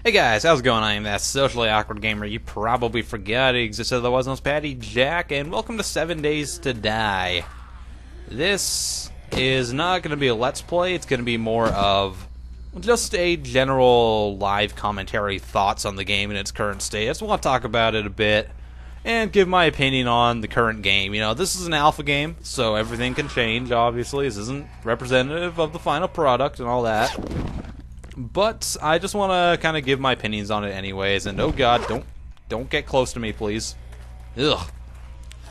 Hey guys, how's it going? I am that socially awkward gamer you probably forgot existed, otherwise known as IAmPattyJack, and welcome to 7 Days to Die. This is not going to be a Let's Play, it's going to be more of just a general live commentary thoughts on the game in its current state. I just want to talk about it a bit and give my opinion on the current game. You know, this is an alpha game, so everything can change, obviously. This isn't representative of the final product and all that. But I just want to kind of give my opinions on it anyways, and oh god, don't get close to me, please. Ugh.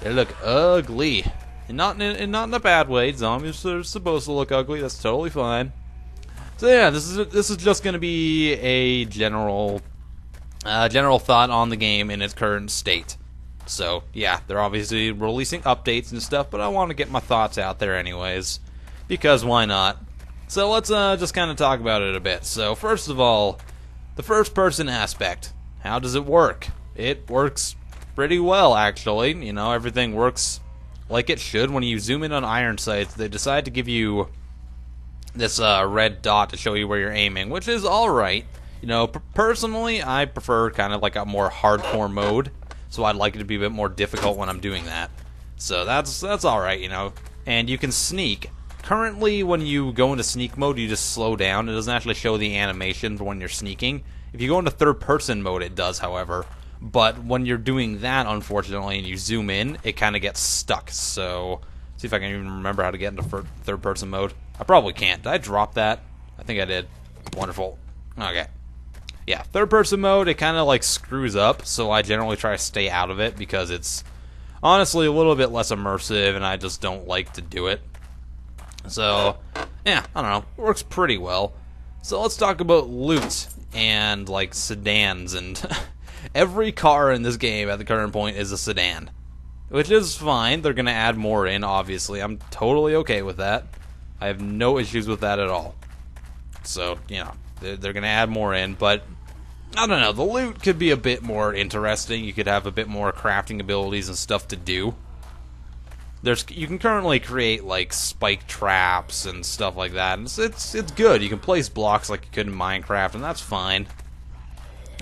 They look ugly. And not in a bad way. Zombies are supposed to look ugly, that's totally fine. So yeah, this is just going to be a general thought on the game in its current state. So yeah, they're obviously releasing updates and stuff, but I want to get my thoughts out there anyways, because why not? So let's just kind of talk about it a bit. So first of all, the first person aspect. How does it work? It works pretty well, actually. You know, everything works like it should. When you zoom in on iron sights, they decide to give you this red dot to show you where you're aiming, which is alright. You know, personally, I prefer kind of like a more hardcore mode, so I'd like it to be a bit more difficult when I'm doing that. So that's alright, you know. And you can sneak. Currently, when you go into sneak mode, you just slow down. It doesn't actually show the animation for when you're sneaking. If you go into third-person mode, it does, however. But when you're doing that, unfortunately, and you zoom in, it kind of gets stuck. So, see if I can even remember how to get into third-person mode. I probably can't. Did I drop that? I think I did. Wonderful. Okay. Yeah, third-person mode, it kind of like screws up, so I generally try to stay out of it because it's honestly a little bit less immersive, and I just don't like to do it. So, yeah, I don't know. It works pretty well. So let's talk about loot and, like, sedans. And every car in this game at the current point is a sedan, which is fine. They're going to add more in, obviously. I'm totally okay with that. I have no issues with that at all. So, you know, they're going to add more in. But, I don't know. The loot could be a bit more interesting. You could have a bit more crafting abilities and stuff to do. You can currently create like spike traps and stuff like that, and it's good. You can place blocks like you could in Minecraft, and that's fine.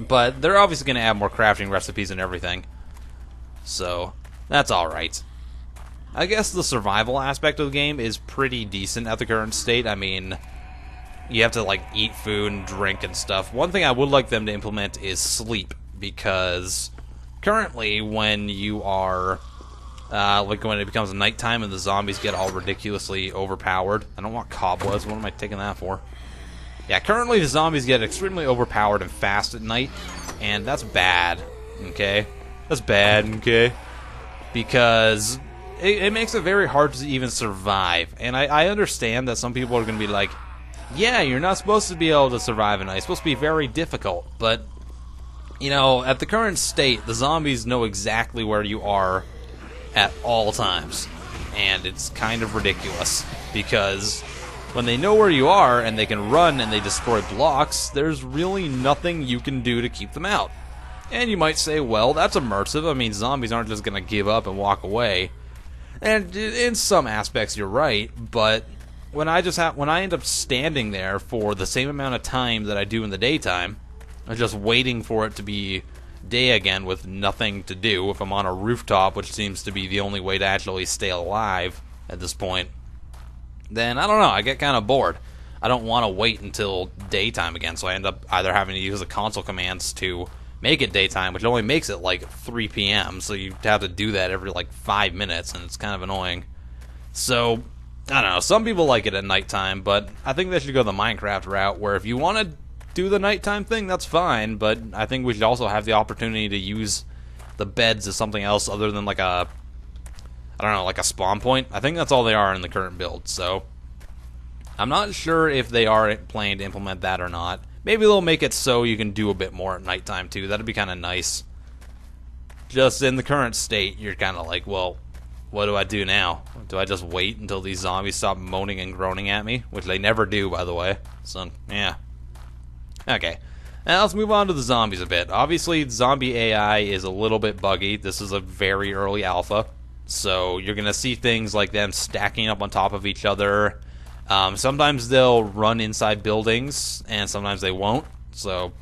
But they're obviously going to add more crafting recipes and everything, so that's alright. I guess the survival aspect of the game is pretty decent at the current state. I mean, you have to like eat food and drink and stuff. One thing I would like them to implement is sleep, because currently when you are like when it becomes nighttime and the zombies get all ridiculously overpowered. I don't want cobwebs. What am I taking that for? Yeah, currently the zombies get extremely overpowered and fast at night, and that's bad. Okay, that's bad. Okay, because it makes it very hard to even survive. And I understand that some people are going to be like, yeah, you're not supposed to be able to survive at night. It's supposed to be very difficult. But you know, at the current state, the zombies know exactly where you are at all times, and it's kind of ridiculous, because when they know where you are and they can run and they destroy blocks, there's really nothing you can do to keep them out. And you might say, well, that's immersive. I mean, zombies aren't just going to give up and walk away. And in some aspects you're right, but when I end up standing there for the same amount of time that I do in the daytime, I'm just waiting for it to be day again with nothing to do. If I'm on a rooftop, which seems to be the only way to actually stay alive at this point, then I don't know, I get kind of bored. I don't want to wait until daytime again, so I end up either having to use the console commands to make it daytime, which only makes it like 3 p.m., so you have to do that every like 5 minutes, and it's kind of annoying. So, I don't know, some people like it at nighttime, but I think they should go the Minecraft route, where if you want to do the nighttime thing, that's fine, but I think we should also have the opportunity to use the beds as something else other than like a, I don't know, like a spawn point. I think that's all they are in the current build, so I'm not sure if they are planning to implement that or not. Maybe they'll make it so you can do a bit more at nighttime too. That'd be kind of nice. Just in the current state, you're kind of like, well, what do I do now? Do I just wait until these zombies stop moaning and groaning at me? Which they never do, by the way. So, yeah. Okay, now let's move on to the zombies a bit. Obviously, zombie AI is a little bit buggy. This is a very early alpha, so you're going to see things like them stacking up on top of each other. Sometimes they'll run inside buildings, and sometimes they won't. So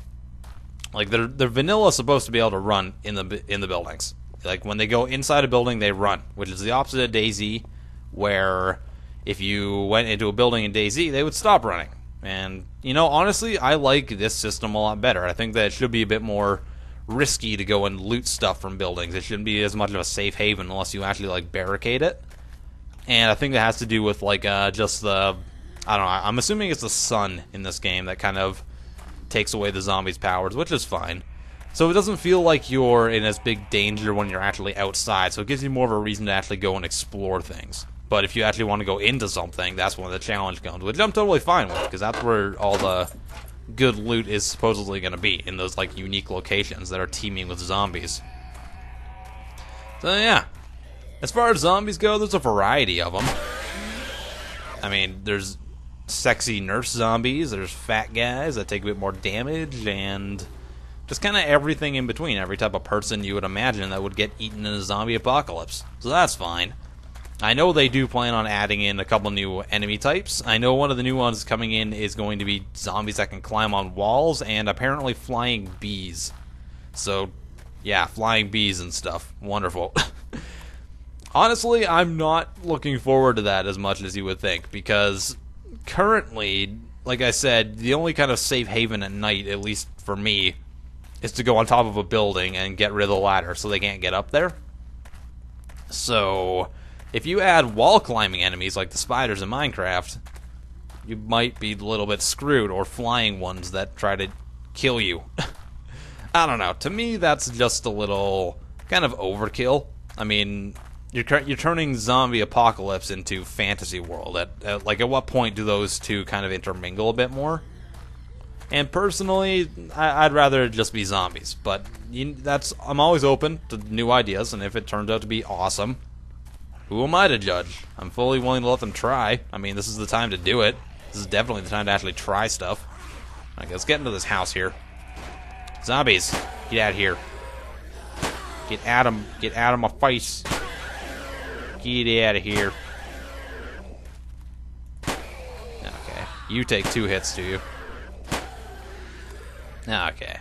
Like they're vanilla supposed to be able to run in the buildings. Like when they go inside a building, they run, which is the opposite of DayZ, where if you went into a building in DayZ, they would stop running. And you know, honestly, I like this system a lot better. I think that it should be a bit more risky to go and loot stuff from buildings. It shouldn't be as much of a safe haven unless you actually like barricade it. And I think that has to do with like just the, I don't know, I'm assuming it's the sun in this game that kind of takes away the zombies' powers, which is fine. So it doesn't feel like you're in as big danger when you're actually outside, so it gives you more of a reason to actually go and explore things. But if you actually want to go into something, that's when the challenge comes, which I'm totally fine with, because that's where all the good loot is supposedly going to be, in those like unique locations that are teeming with zombies. So yeah, as far as zombies go, there's a variety of them. I mean, there's sexy nurse zombies, there's fat guys that take a bit more damage, and just kind of everything in between. Every type of person you would imagine that would get eaten in a zombie apocalypse. So that's fine. I know they do plan on adding in a couple new enemy types. I know one of the new ones coming in is going to be zombies that can climb on walls, and apparently flying bees. So, yeah, flying bees and stuff. Wonderful. Honestly, I'm not looking forward to that as much as you would think, because currently, like I said, the only kind of safe haven at night, at least for me, is to go on top of a building and get rid of the ladder so they can't get up there. So, if you add wall climbing enemies like the spiders in Minecraft, you might be a little bit screwed, or flying ones that try to kill you. I don't know. To me, that's just a little kind of overkill. I mean, you're turning zombie apocalypse into fantasy world. At what point do those two kind of intermingle a bit more? And personally, I'd rather it just be zombies. But I'm always open to new ideas, and if it turns out to be awesome, who am I to judge? I'm fully willing to let them try. I mean, this is the time to do it. This is definitely the time to actually try stuff. Alright, let's get into this house here. Zombies, get out of here. Get out of my face. Get out of here. Okay, you take 2 hits, do you? Okay.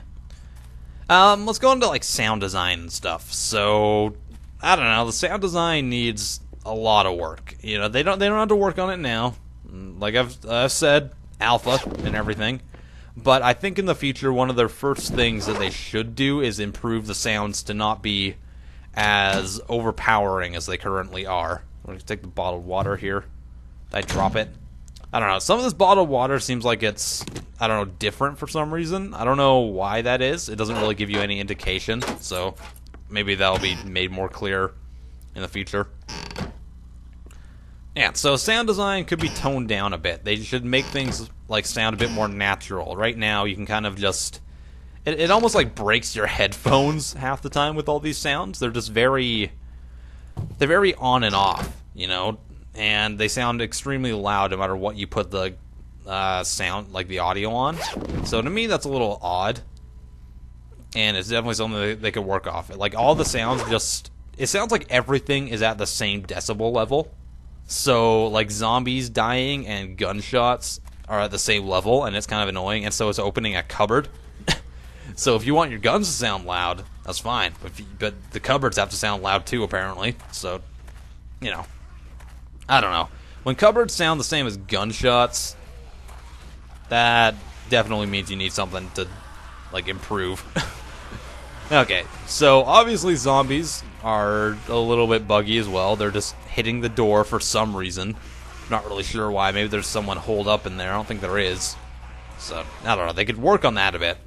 Let's go into like sound design and stuff. So, I don't know. The sound design needs a lot of work. You know, they don't have to work on it now. Like I've said, alpha and everything. But I think in the future, one of their first things that they should do is improve the sounds to not be as overpowering as they currently are. I'm going to take the bottled water here. Did I drop it? I don't know. Some of this bottled water seems like it's, I don't know, different for some reason. I don't know why that is. It doesn't really give you any indication. So maybe that'll be made more clear in the future. Yeah, so sound design could be toned down a bit. They should make things like sound a bit more natural. Right now, you can kind of just... It almost like breaks your headphones half the time with all these sounds. They're just very... They're very on and off, you know? And they sound extremely loud no matter what you put the sound, like the audio on. So to me, that's a little odd. And it's definitely something that they could work off. Like, all the sounds just... It sounds like everything is at the same decibel level. So, like, zombies dying and gunshots are at the same level, and it's kind of annoying, and so it's opening a cupboard. So if you want your guns to sound loud, that's fine. But the cupboards have to sound loud too, apparently. So, you know. I don't know. When cupboards sound the same as gunshots, that definitely means you need something to, like, improve. Okay, so obviously zombies are a little bit buggy as well. They're just hitting the door for some reason. Not really sure why. Maybe there's someone holed up in there. I don't think there is. So, I don't know. They could work on that a bit.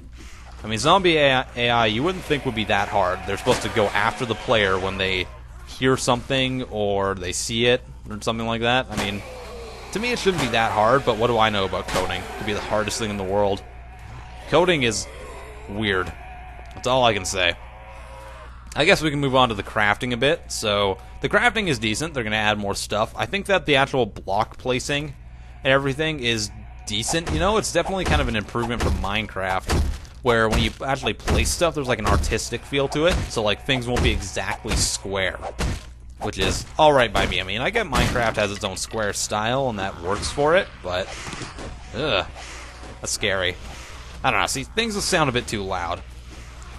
I mean, zombie AI you wouldn't think would be that hard. They're supposed to go after the player when they hear something or they see it or something like that. I mean, to me it shouldn't be that hard, but what do I know about coding? It could be the hardest thing in the world. Coding is weird. That's all I can say. I guess we can move on to the crafting a bit. So, the crafting is decent. They're going to add more stuff. I think that the actual block placing and everything is decent. You know, it's definitely kind of an improvement from Minecraft, where when you actually place stuff, there's like an artistic feel to it. So, like, things won't be exactly square, which is alright by me. I mean, I get Minecraft has its own square style, and that works for it, but, ugh, that's scary. I don't know. See, things will sound a bit too loud.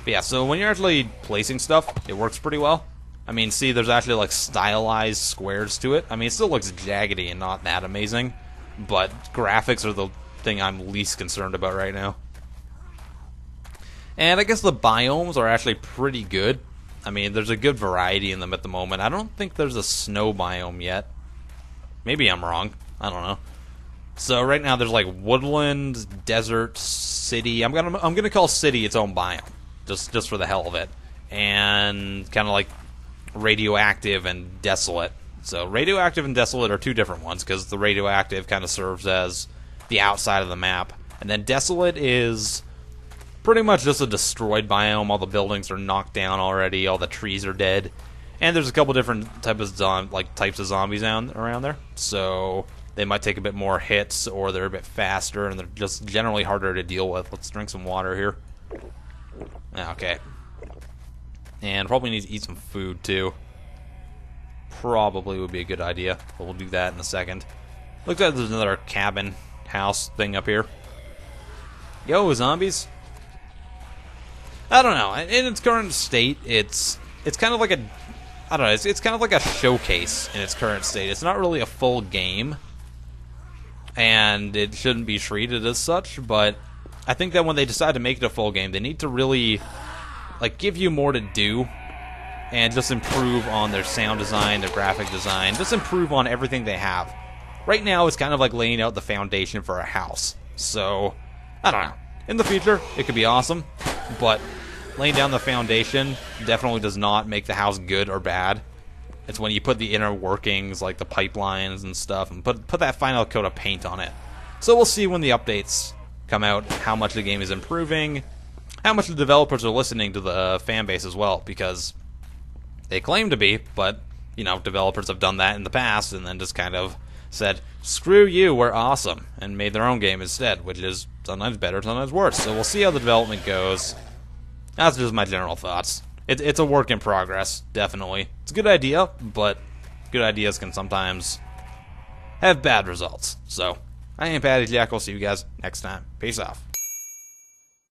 But yeah, so when you're actually placing stuff, it works pretty well. I mean, see, there's actually like stylized squares to it. I mean, it still looks jaggedy and not that amazing, but graphics are the thing I'm least concerned about right now. And I guess the biomes are actually pretty good. I mean, there's a good variety in them at the moment. I don't think there's a snow biome yet. Maybe I'm wrong. I don't know. So right now there's like woodland, desert, city. I'm gonna call city its own biome, just for the hell of it, and kind of like radioactive and desolate. So radioactive and desolate are two different ones, because the radioactive kind of serves as the outside of the map, and then desolate is pretty much just a destroyed biome. All the buildings are knocked down already, all the trees are dead, and there's a couple different types of zombies around there. So they might take a bit more hits, or they're a bit faster, and they're just generally harder to deal with. Let's drink some water here. Okay. And probably need to eat some food, too. Probably would be a good idea, but we'll do that in a second. Looks like there's another cabin house thing up here. Yo, zombies. I don't know. In its current state, it's kind of like a... I don't know. It's kind of like a showcase in its current state. It's not really a full game, and it shouldn't be treated as such, but I think that when they decide to make it a full game, they need to really like give you more to do and just improve on their sound design, their graphic design, just improve on everything they have. Right now it's kind of like laying out the foundation for a house. So, I don't know. In the future, it could be awesome, but laying down the foundation definitely does not make the house good or bad. It's when you put the inner workings, like the pipelines and stuff, and put that final coat of paint on it. So we'll see when the updates come out how much the game is improving, how much the developers are listening to the fan base as well, because they claim to be, but, you know, developers have done that in the past and then just kind of said, screw you, we're awesome, and made their own game instead, which is sometimes better, sometimes worse. So we'll see how the development goes. That's just my general thoughts. It's a work in progress, definitely. It's a good idea, but good ideas can sometimes have bad results. So, I am PattyJack. We'll see you guys next time. Peace off.